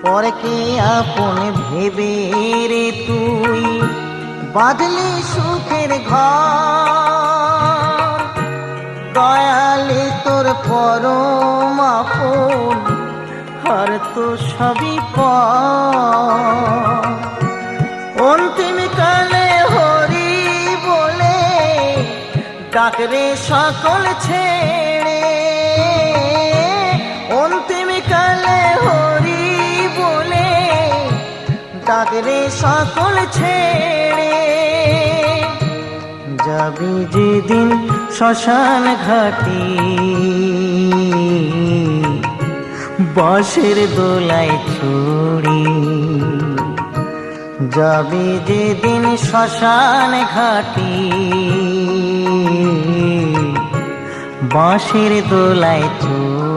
পরকে আপন ভেবে রে তুই বাঁধলি সুখের ঘর, দয়ালে তোর পরম আপন আর তো সবই পর। অন্তিম কালে হরি বলে ডাকরে সকল ছেড়ে, অন্তিম কালে হরি বলে ডাকরে সকল ছেড়ে। যাবি যেদিন শ্মশান ঘাটি বাঁশের দোলায় ছড়ি, যাবি যেদিন শ্মশান ঘাটি বাঁশের দোলায় ছড়ি।